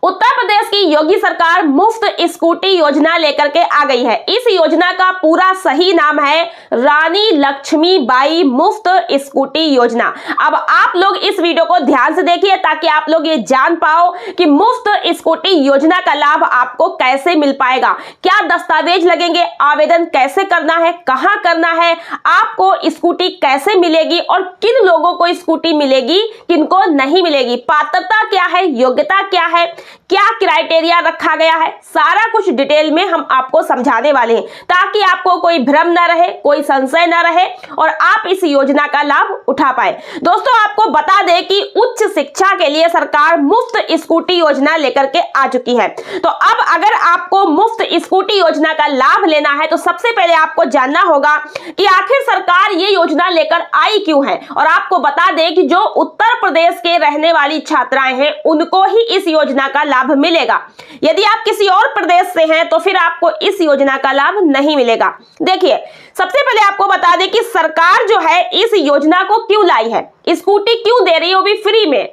उत्तर प्रदेश की योगी सरकार मुफ्त स्कूटी योजना लेकर के आ गई है। इस योजना का पूरा सही नाम है रानी लक्ष्मीबाई मुफ्त स्कूटी योजना। अब आप लोग इस वीडियो को ध्यान से देखिए ताकि आप लोग ये जान पाओ कि मुफ्त स्कूटी योजना का लाभ आपको कैसे मिल पाएगा, क्या दस्तावेज लगेंगे, आवेदन कैसे करना है, कहां करना है, आपको स्कूटी कैसे मिलेगी और किन लोगों को स्कूटी मिलेगी, किनको नहीं मिलेगी, पात्रता क्या है, योग्यता क्या है, क्या क्राइटेरिया रखा गया है, सारा कुछ डिटेल में हम आपको समझाने वाले हैं ताकि आपको कोई भ्रम ना रहे, कोई संशय ना रहे और आप इस योजना का लाभ उठा पाए। दोस्तों आपको बता दें कि उच्च शिक्षा के लिए सरकार मुफ्त स्कूटी योजना लेकर के आ चुकी है। तो अब अगर आपको मुफ्त स्कूटी योजना का लाभ लेना है तो सबसे पहले आपको जानना होगा कि आखिर सरकार ये योजना लेकर आई क्यों है। और आपको बता दें कि जो उत्तर प्रदेश के रहने वाली छात्राएं हैं उनको ही इस योजना का लाभ मिलेगा। यदि आप किसी और प्रदेश से हैं तो फिर आपको इस योजना का लाभ नहीं मिलेगा। देखिए सबसे पहले आपको बता दें कि सरकार जो है इस योजना को क्यों लाई है, स्कूटी क्यों दे रही है वो भी फ्री में।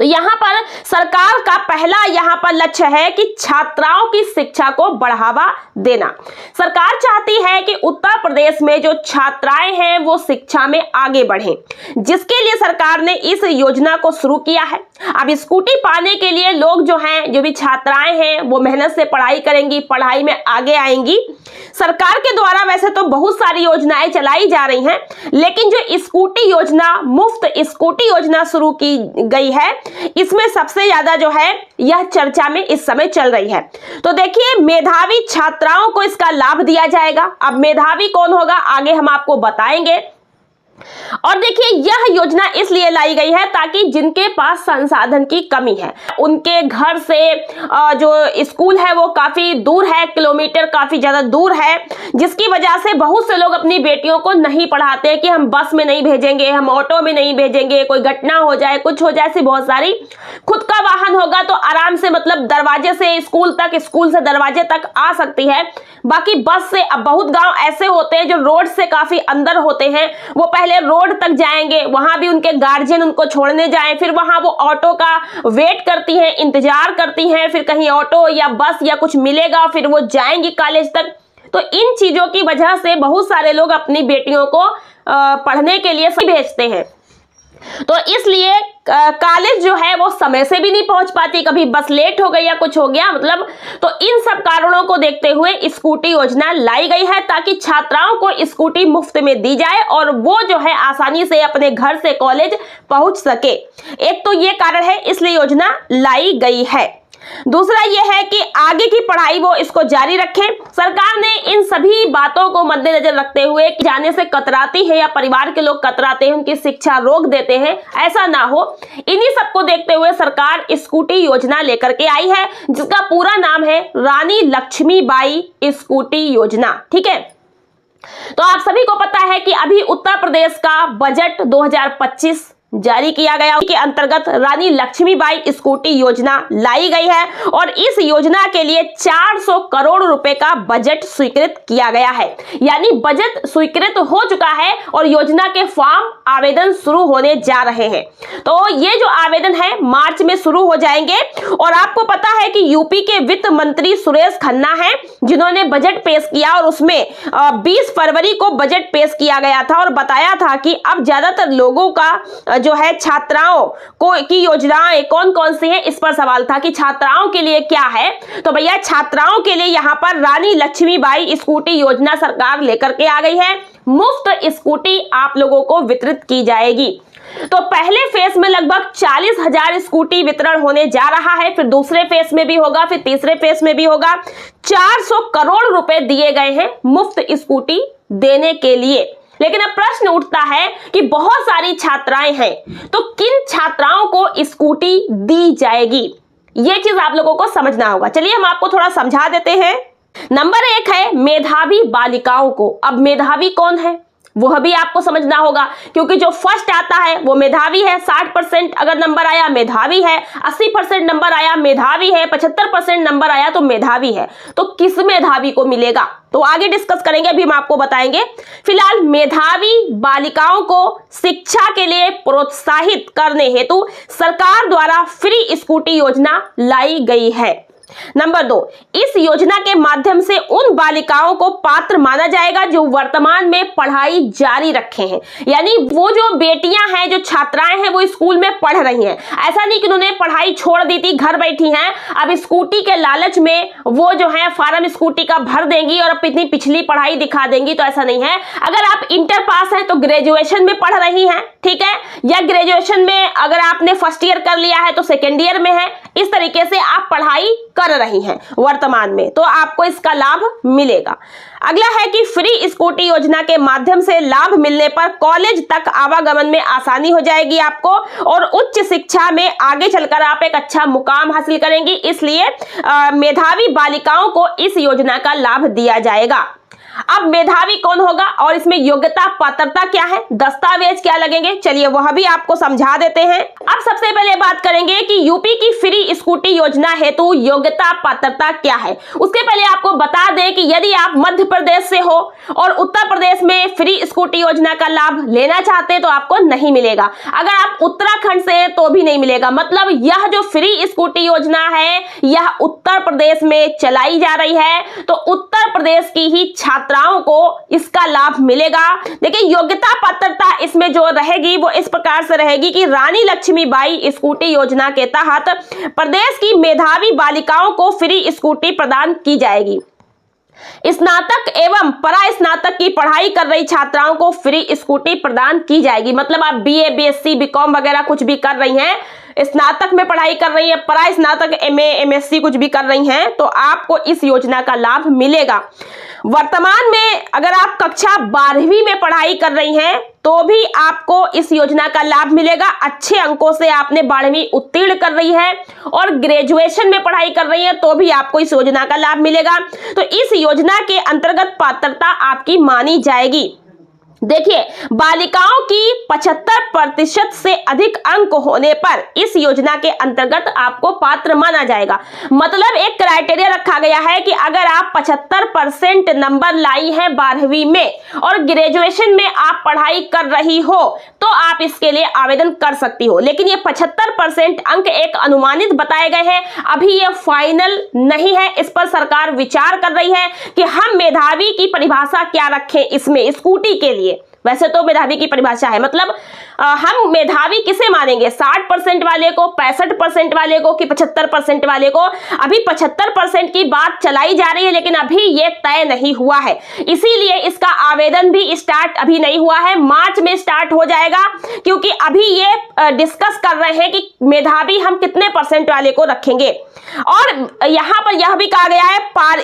तो यहां पर सरकार का पहला यहां पर लक्ष्य है कि छात्राओं की शिक्षा को बढ़ावा देना। सरकार चाहती है कि उत्तर प्रदेश में जो छात्राएं हैं वो शिक्षा में आगे बढ़ें, जिसके लिए सरकार ने इस योजना को शुरू किया है। अब स्कूटी पाने के लिए लोग जो हैं, जो भी छात्राएं हैं वो मेहनत से पढ़ाई करेंगी, पढ़ाई में आगे आएंगी। सरकार के द्वारा वैसे तो बहुत सारी योजनाएं चलाई जा रही हैं, लेकिन जो स्कूटी योजना, मुफ्त स्कूटी योजना शुरू की गई है, इसमें सबसे ज्यादा जो है यह चर्चा में इस समय चल रही है। तो देखिए मेधावी छात्राओं को इसका लाभ दिया जाएगा। अब मेधावी कौन होगा आगे हम आपको बताएंगे। और देखिए यह योजना इसलिए लाई गई है ताकि जिनके पास संसाधन की कमी है, उनके घर से जो स्कूल है वो काफी दूर है, किलोमीटर काफी ज्यादा दूर है, जिसकी वजह से बहुत से लोग अपनी बेटियों को नहीं पढ़ाते कि हम बस में नहीं भेजेंगे, हम ऑटो में नहीं भेजेंगे, कोई घटना हो जाए, कुछ हो जाए, ऐसी बहुत सारी। खुद का वाहन होगा तो आराम से मतलब दरवाजे से स्कूल तक, स्कूल से दरवाजे तक आ सकती है। बाकी बस से, अब बहुत गांव ऐसे होते हैं जो रोड से काफी अंदर होते हैं, वो पहले रोड तक जाएंगे, वहां भी उनके गार्जियन उनको छोड़ने जाएं, फिर वहां वो ऑटो का वेट करती हैं, इंतजार करती हैं, फिर कहीं ऑटो या बस या कुछ मिलेगा, फिर वो जाएंगी कॉलेज तक। तो इन चीजों की वजह से बहुत सारे लोग अपनी बेटियों को पढ़ने के लिए भेजते हैं। तो इसलिए कॉलेज जो है वो समय से भी नहीं पहुंच पाती, कभी बस लेट हो गई या कुछ हो गया मतलब। तो इन सब कारणों को देखते हुए स्कूटी योजना लाई गई है ताकि छात्राओं को स्कूटी मुफ्त में दी जाए और वो जो है आसानी से अपने घर से कॉलेज पहुंच सके। एक तो ये कारण है इसलिए योजना लाई गई है। दूसरा यह है कि आगे की पढ़ाई वो इसको जारी रखें। सरकार ने इन सभी बातों को मद्देनजर रखते हुए कि जाने से कतराती है या परिवार के लोग कतराते हैं, उनकी शिक्षा रोक देते हैं, ऐसा ना हो, इन्हीं सबको देखते हुए सरकार स्कूटी योजना लेकर के आई है, जिसका पूरा नाम है रानी लक्ष्मीबाई स्कूटी योजना। ठीक है, तो आप सभी को पता है कि अभी उत्तर प्रदेश का बजट 2025 जारी किया गया, के अंतर्गत रानी लक्ष्मीबाई स्कूटी योजना लाई गई है और इस योजना के लिए 400 करोड़ रुपए का बजट स्वीकृत किया गया है। यानी बजट स्वीकृत हो चुका है और योजना के फॉर्म आवेदन शुरू होने जा रहे हैं। तो ये जो आवेदन है मार्च में शुरू हो जाएंगे। और आपको पता है कि यूपी के वित्त मंत्री सुरेश खन्ना है जिन्होंने बजट पेश किया और उसमें 20 फरवरी को बजट पेश किया गया था और बताया था कि अब ज्यादातर लोगों का जो है छात्राओं को की योजनाएं कौन कौन सी हैं, इस पर सवाल था कि छात्राओं के लिए क्या है। तो भैया छात्राओं के लिए यहां पर रानी लक्ष्मीबाई स्कूटी योजना सरकार लेकर के आ गई है। मुफ्त स्कूटी आप लोगों को वितरित की जाएगी। तो पहले फेज में लगभग 40,000 स्कूटी वितरण होने जा रहा है, फिर दूसरे फेज में भी होगा, फिर तीसरे फेज में भी होगा। 400 करोड़ रुपए दिए गए हैं मुफ्त स्कूटी देने के लिए। लेकिन अब प्रश्न उठता है कि बहुत सारी छात्राएं हैं, तो किन छात्राओं को स्कूटी दी जाएगी, यह चीज आप लोगों को समझना होगा। चलिए हम आपको थोड़ा समझा देते हैं। नंबर 1 है मेधावी बालिकाओं को। अब मेधावी कौन है? वह भी आपको समझना होगा, क्योंकि जो फर्स्ट आता है वो मेधावी है। 60% अगर नंबर आया मेधावी है, 80% नंबर आया मेधावी है, 75% नंबर आया तो मेधावी है। तो किस मेधावी को मिलेगा तो आगे डिस्कस करेंगे, अभी हम आपको बताएंगे। फिलहाल मेधावी बालिकाओं को शिक्षा के लिए प्रोत्साहित करने हेतु सरकार द्वारा फ्री स्कूटी योजना लाई गई है। नंबर 2, इस योजना के माध्यम से उन बालिकाओं को पात्र माना जाएगा जो वर्तमान में पढ़ाई जारी रखे हैं। यानी वो जो बेटियां हैं, जो छात्राएं हैं, वो स्कूल में पढ़ रही हैं। ऐसा नहीं कि उन्होंने पढ़ाई छोड़ दी थी, घर बैठी हैं, अब स्कूटी के लालच में वो जो है फार्म स्कूटी का भर देंगी और अपनी पिछली पढ़ाई दिखा देंगी, तो ऐसा नहीं है। अगर आप इंटर पास हैं तो ग्रेजुएशन में पढ़ रही हैं, ठीक है, या ग्रेजुएशन में अगर आपने फर्स्ट ईयर कर लिया है तो सेकेंड ईयर में है, इस तरीके से आप पढ़ाई कर रही हैं वर्तमान में, तो आपको इसका लाभ मिलेगा। अगला है कि फ्री स्कूटी योजना के माध्यम से लाभ मिलने पर कॉलेज तक आवागमन में आसानी हो जाएगी आपको, और उच्च शिक्षा में आगे चलकर आप एक अच्छा मुकाम हासिल करेंगी। इसलिए मेधावी बालिकाओं को इस योजना का लाभ दिया जाएगा। अब मेधावी कौन होगा और इसमें योग्यता पात्रता क्या है, दस्तावेज क्या लगेंगे, चलिए वह भी आपको समझा देते हैं। अब सबसे पहले बात करेंगे कि यूपी की फ्री स्कूटी योजना हेतु योग्यता पात्रता क्या है। उसके पहले आपको बता दें कि यदि आप मध्य प्रदेश से हो और उत्तर प्रदेश में फ्री स्कूटी योजना का लाभ लेना चाहते हैं तो आपको नहीं मिलेगा। अगर आप उत्तराखंड से हैं तो भी नहीं मिलेगा। मतलब यह जो फ्री स्कूटी योजना है यह उत्तर प्रदेश में चलाई जा रही है, तो उत्तर प्रदेश की ही छात्राओं को इसका लाभ मिलेगा। देखिए योग्यता पात्रता इसमें जो रहेगी वो इस प्रकार से रहेगी कि रानी लक्ष्मीबाई स्कूटी योजना के तहत प्रदेश की मेधावी बालिकाओं को फ्री स्कूटी प्रदान की जाएगी। स्नातक एवं परास्नातक की पढ़ाई कर रही छात्राओं को फ्री स्कूटी प्रदान की जाएगी। मतलब आप बीए, बीएससी, बीकॉम वगैरह कुछ भी कर रही हैं, स्नातक में पढ़ाई कर रही है, परास्नातक एमए, एमएससी कुछ भी कर रही हैं, तो आपको इस योजना का लाभ मिलेगा। वर्तमान में अगर आप कक्षा 12वीं में पढ़ाई कर रही हैं तो भी आपको इस योजना का लाभ मिलेगा। अच्छे अंकों से आपने 12वीं उत्तीर्ण कर रही है और ग्रेजुएशन में पढ़ाई कर रही है तो भी आपको इस योजना का लाभ मिलेगा। तो इस योजना के अंतर्गत पात्रता आपकी मानी जाएगी। देखिए बालिकाओं की 75% से अधिक अंक होने पर इस योजना के अंतर्गत आपको पात्र माना जाएगा। मतलब एक क्राइटेरिया रखा गया है कि अगर आप 75% नंबर लाई हैं 12वीं में और ग्रेजुएशन में आप पढ़ाई कर रही हो तो आप इसके लिए आवेदन कर सकती हो। लेकिन ये 75% अंक एक अनुमानित बताए गए हैं, अभी ये फाइनल नहीं है। इस पर सरकार विचार कर रही है कि हम मेधावी की परिभाषा क्या रखें इसमें स्कूटी के लिए। वैसे तो मेधावी की परिभाषा है, मतलब हम मेधावी किसे मानेंगे, 60% वाले को, 65% वाले को कि 75% वाले को। अभी 75% की बात चलाई जा रही है लेकिन अभी ये तय नहीं हुआ है, इसीलिए इसका आवेदन भी स्टार्ट अभी नहीं हुआ है। मार्च में स्टार्ट हो जाएगा, क्योंकि अभी ये डिस्कस कर रहे हैं कि मेधावी हम कितने % वाले को रखेंगे। और यहां पर यह भी कहा गया है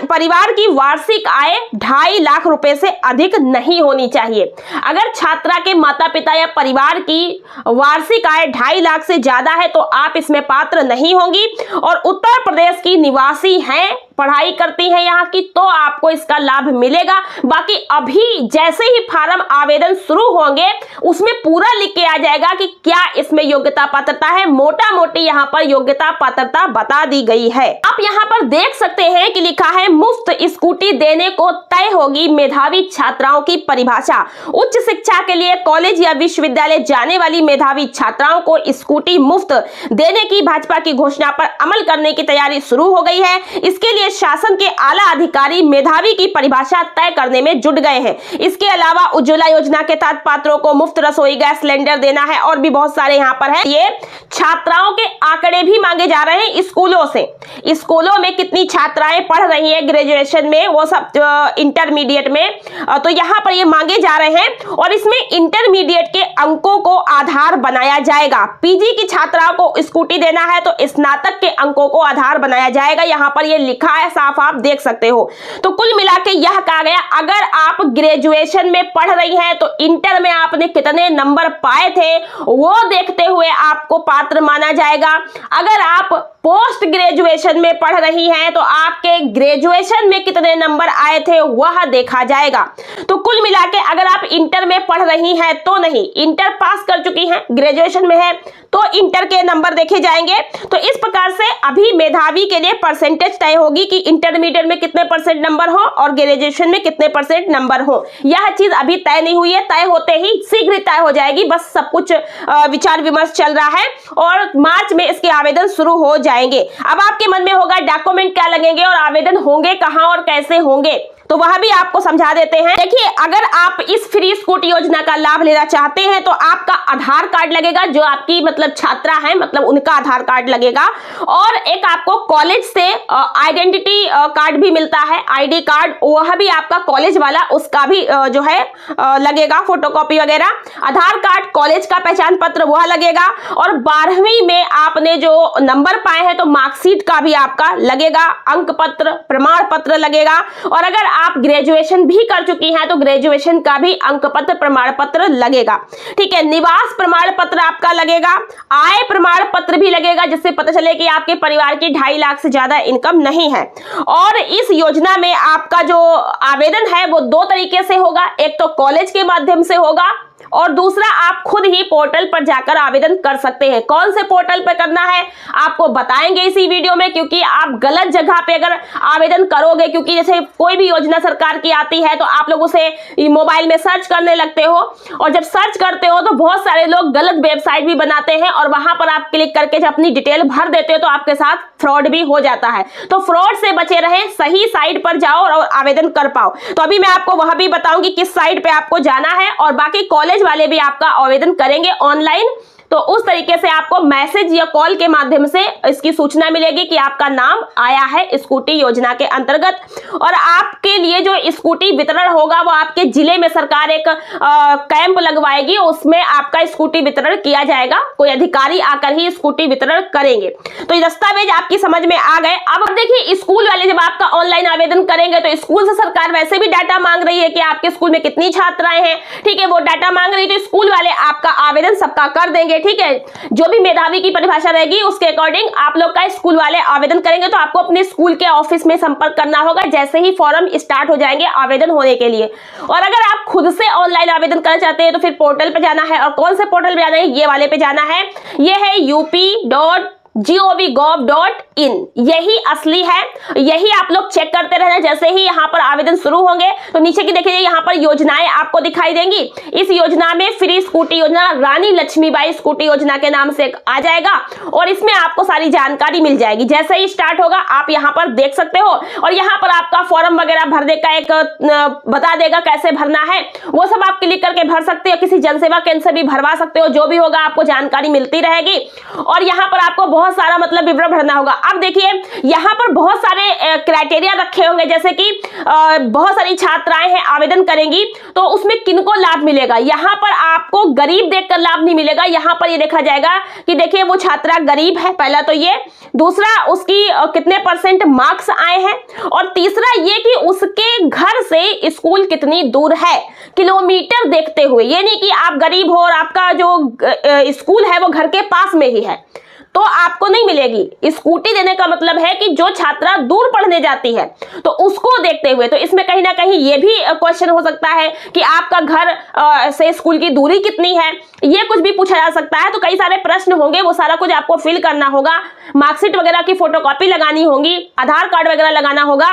परिवार की वार्षिक आय 2.5 लाख रुपए से अधिक नहीं होनी चाहिए। अगर छात्रा के माता पिता या परिवार की वार्षिक आय 2.5 लाख से ज्यादा है तो आप इसमें पात्र नहीं होंगी और उत्तर प्रदेश की निवासी हैं, पढ़ाई करती हैं यहाँ की, तो आपको इसका लाभ मिलेगा। बाकी अभी जैसे ही फार्म आवेदन शुरू होंगे उसमें पूरा लिख के आ जाएगा कि क्या इसमें योग्यता पात्रता है। मोटा मोटी यहाँ पर योग्यता पात्रता बता दी गई है। आप यहाँ पर देख सकते हैं कि लिखा है मुफ्त स्कूटी देने को तय होगी मेधावी छात्राओं की परिभाषा। उच्च शिक्षा के लिए कॉलेज या विश्वविद्यालय जाने वाली मेधावी छात्राओं को स्कूटी मुफ्त देने की भाजपा की घोषणा पर अमल करने की तैयारी शुरू हो गई है। इसके लिए शासन के आला अधिकारी मेधावी की परिभाषा तय करने में जुट गए हैं। इसके अलावा उज्ज्वला योजना के तहत पात्रों को मुफ्त रसोई गैस सिलेंडर देना है और भी बहुत सारे यहाँ पर है। ये छात्राओं के आंकड़े भी मांगे जा रहे हैं स्कूलों से। स्कूलों में कितनी छात्राएं पढ़ रही हैं ग्रेजुएशन में, वो सब इंटरमीडिएट में, तो यहाँ पर ये मांगे जा रहे हैं। और इसमें इंटरमीडिएट के अंकों को आधार बनाया जाएगा। पीजी की छात्राओं को स्कूटी देना है तो स्नातक के अंकों को आधार बनाया जाएगा। यहाँ पर ये लिखा है, साफ आप देख सकते हो। तो कुल मिला के यह कहा गया अगर आप ग्रेजुएशन में पढ़ रही हैं तो इंटर में आपने कितने नंबर पाए थे वो देखते हुए आपको पात्र माना जाएगा। अगर आप पोस्ट ग्रेजुएशन में पढ़ रही हैं तो आपके ग्रेजुएशन में कितने नंबर आए थे वह देखा जाएगा। तो कुल मिला के अगर आप इंटर में पढ़ रही हैं तो नहीं, इंटर पास कर चुकी हैं, ग्रेजुएशन में है तो इंटर के नंबर देखे जाएंगे। तो इस प्रकार से अभी मेधावी के लिए परसेंटेज तय होगी कि इंटरमीडिएट में कितने परसेंट नंबर हो और ग्रेजुएशन में कितने परसेंट नंबर हो। यह चीज अभी तय नहीं हुई है, तय होते ही शीघ्र तय हो जाएगी। बस सब कुछ विचार विमर्श चल रहा है और मार्च में इसके आवेदन शुरू हो जाएंगे। अब आपके मन में होगा डॉक्यूमेंट क्या लगेंगे और आवेदन होंगे कहां और कैसे होंगे, तो वह भी आपको समझा देते हैं। देखिए, अगर आप इस फ्री स्कूटी योजना का लाभ लेना चाहते हैं तो आपका आधार कार्ड लगेगा, जो आपकी मतलब छात्रा है मतलब उनका आधार कार्ड लगेगा, और एक आपको कॉलेज से आइडेंटिटी कार्ड भी मिलता है, आईडी कार्ड, वह भी आपका कॉलेज वाला, उसका भी जो है लगेगा फोटोकॉपी वगैरह। आधार कार्ड, कॉलेज का पहचान पत्र वह लगेगा, और 12वीं में आपने जो नंबर पाए हैं तो मार्कशीट का भी आपका लगेगा, अंक पत्र, प्रमाण पत्र लगेगा। और अगर आप ग्रेजुएशन भी कर चुकी हैं तो ग्रेजुएशन का भी अंक पत्र, प्रमाण पत्र लगेगा। ठीक है, निवास प्रमाण पत्र आपका लगेगा, आय प्रमाण पत्र भी लगेगा, जिससे पता चले कि आपके परिवार की 2.5 लाख से ज्यादा इनकम नहीं है। और इस योजना में आपका जो आवेदन है वो 2 तरीके से होगा, एक तो कॉलेज के माध्यम से होगा और दूसरा आप खुद ही पोर्टल पर जाकर आवेदन कर सकते हैं। कौन से पोर्टल पर करना है आपको बताएंगे इसी वीडियो में, क्योंकि आप गलत जगह पे अगर आवेदन करोगे, क्योंकि जैसे कोई भी योजना सरकार की आती है तो आप लोग उसे मोबाइल में सर्च करने लगते हो, और जब सर्च करते हो तो बहुत सारे लोग गलत वेबसाइट भी बनाते हैं और वहां पर आप क्लिक करके जब अपनी डिटेल भर देते हो तो आपके साथ फ्रॉड भी हो जाता है। तो फ्रॉड से बचे रहें, सही साइट पर जाओ और आवेदन कर पाओ। तो अभी मैं आपको वह भी बताऊंगी किस साइट पे आपको जाना है, और बाकी कॉलेज वाले भी आपका आवेदन करेंगे ऑनलाइन, तो उस तरीके से आपको मैसेज या कॉल के माध्यम से इसकी सूचना मिलेगी कि आपका नाम आया है स्कूटी योजना के अंतर्गत। और आपके लिए जो स्कूटी वितरण होगा वो आपके जिले में सरकार एक कैंप लगवाएगी, उसमें आपका स्कूटी वितरण किया जाएगा, कोई अधिकारी आकर ही स्कूटी वितरण करेंगे। तो ये दस्तावेज आपकी समझ में आ गए। अब देखिए, स्कूल वाले जब आपका ऑनलाइन आवेदन करेंगे तो स्कूल से सरकार वैसे भी डाटा मांग रही है कि आपके स्कूल में कितनी छात्राएं हैं, ठीक है, वो डाटा मांग रही है, तो स्कूल वाले आपका आवेदन सबका कर देंगे। ठीक है, जो भी मेधावी की परिभाषा रहेगी उसके अकॉर्डिंग आप लोग का स्कूल वाले आवेदन करेंगे। तो आपको अपने स्कूल के ऑफिस में संपर्क करना होगा जैसे ही फॉर्म स्टार्ट हो जाएंगे आवेदन होने के लिए। और अगर आप खुद से ऑनलाइन आवेदन करना चाहते हैं तो फिर पोर्टल पे जाना है, और कौन से पोर्टल पे जाना है, ये वाले पे जाना है, ये है up.gov.in, यही असली है, यही आप लोग चेक करते रहना। जैसे ही यहाँ पर आवेदन शुरू होंगे तो नीचे की देखिए यहाँ पर योजनाएं आपको दिखाई देंगी। इस योजना में फ्री स्कूटी योजना रानी लक्ष्मीबाई स्कूटी योजना के नाम से आ जाएगा, और इसमें आपको सारी जानकारी मिल जाएगी। जैसे ही स्टार्ट होगा आप यहाँ पर देख सकते हो, और यहाँ पर आपका फॉर्म वगैरह भरने का एक बता देगा कैसे भरना है, वो सब आप क्लिक करके भर सकते हो, किसी जनसेवा केंद्र से भी भरवा सकते हो, जो भी होगा आपको जानकारी मिलती रहेगी। और यहाँ पर आपको बहुत सारा मतलब विवरण भरना होगा। अब देखिए, यहाँ पर बहुत सारे क्राइटेरिया रखे होंगे, जैसे कि बहुत सारी छात्राएं हैं आवेदन करेंगी तो उसमें किनको लाभ मिलेगा। यहाँ पर आपको गरीब देखकर लाभ नहीं मिलेगा, यहाँ पर ये देखा जाएगा कि देखिए वो छात्रा गरीब है, पहला तो ये, दूसरा उसकी कितने परसेंट मार्क्स आए हैं, और तीसरा ये कि उसके घर से स्कूल कितनी दूर है, किलोमीटर देखते हुए। ये नहीं कि आप गरीब हो और आपका जो स्कूल है वो घर के पास में ही है तो आपको नहीं मिलेगी। स्कूटी देने का मतलब है कि जो छात्रा दूर पढ़ने जाती है तो उसको देखते हुए, तो इसमें कहीं ना कहीं ये भी क्वेश्चन हो सकता है कि आपका घर से स्कूल की दूरी कितनी है, ये कुछ भी पूछा जा सकता है। तो कई सारे प्रश्न होंगे, वो सारा कुछ आपको फिल करना होगा, मार्कशीट वगैरह की फोटोकॉपी लगानी होगी, आधार कार्ड वगैरह लगाना होगा,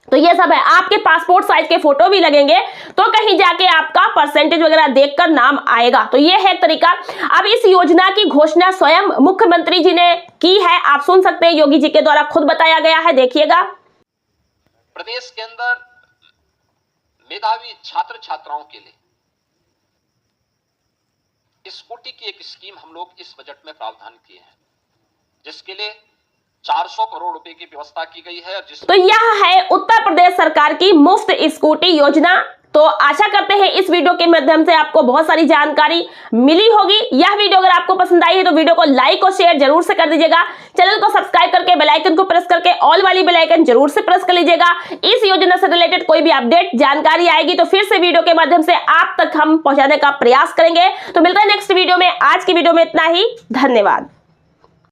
तो ये सब है। आपके पासपोर्ट साइज के फोटो भी लगेंगे, तो कहीं जाके आपका परसेंटेज वगैरह देखकर नाम आएगा। तो ये है तरीका। अब इस योजना की घोषणा स्वयं मुख्यमंत्री जी ने की है, आप सुन सकते हैं, योगी जी के द्वारा खुद बताया गया है, देखिएगा। प्रदेश के अंदर मेधावी छात्र छात्राओं के लिए स्कूटी की एक स्कीम हम लोग इस बजट में प्रावधान किए हैं, जिसके लिए 400 करोड़ रुपए की व्यवस्था की गई है। तो यह है उत्तर प्रदेश सरकार की मुफ्त स्कूटी योजना। तो आशा करते हैं इस वीडियो के माध्यम से आपको बहुत सारी जानकारी मिली होगी। यह वीडियो अगर आपको पसंद आई है तो वीडियो को लाइक और शेयर जरूर से कर दीजिएगा। चैनल को सब्सक्राइब करके बेल आइकन को प्रेस करके ऑल वाली बेल आइकन जरूर से प्रेस कर लीजिएगा। इस योजना से रिलेटेड कोई भी अपडेट जानकारी आएगी तो फिर से वीडियो के माध्यम से आप तक हम पहुंचाने का प्रयास करेंगे। तो मिलता है नेक्स्ट वीडियो में। आज की वीडियो में इतना ही, धन्यवाद।